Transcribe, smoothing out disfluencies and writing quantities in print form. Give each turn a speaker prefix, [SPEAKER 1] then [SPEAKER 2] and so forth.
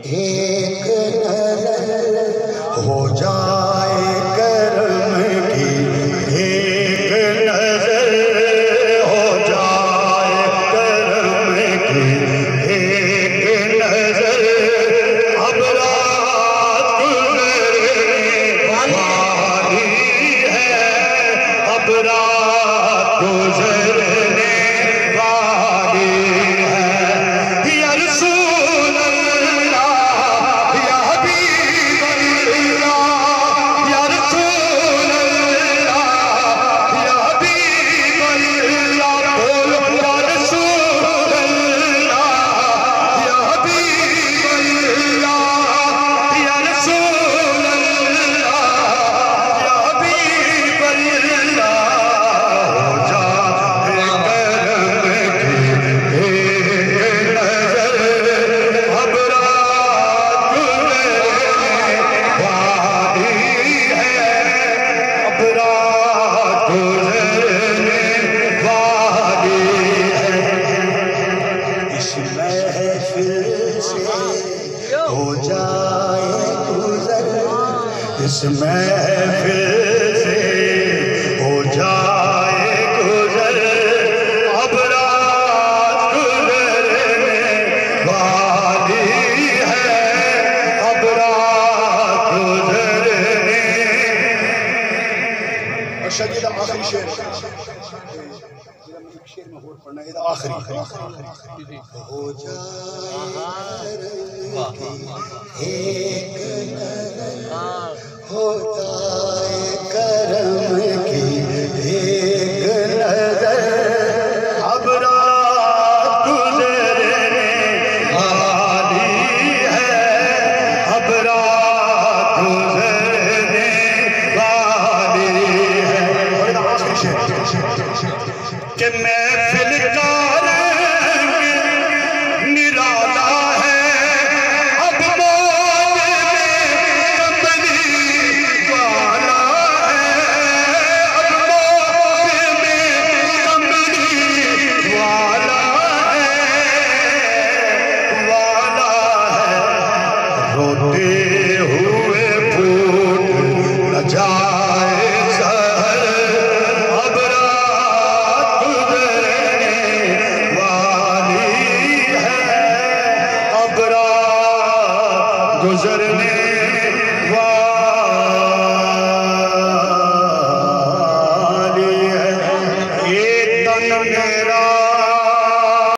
[SPEAKER 1] ایک نظر ہو جائے کرم کی، ایک نظر ہو جائے کرم کی، ایک نظر اب رات گزرنے والی ہے، اب رات گزرنے والی ہے۔ یا رسول اللہ یا حبیب اللہ، یا رسول اللہ یا حبیب اللہ، بولو یا رسول اللہ یا حبیب اللہ، یا رسول اللہ یا حبیب اللہ، ہو جائے کرم کی ایک نظر اب رات گزرنے والی ہے، اب رات گزرنے والی ہے۔ اس محفل سے ہو جائے گزر، اس محفل سے ہو جائے گزر، اب رات گزرنے والی ہے، اب رات گزرنے۔ اور شدید آخری شعر، ایک شعر میں اور پڑھنا ہے، آخری ہو جائے کرم کی ایک نظر، ہو جائے کرم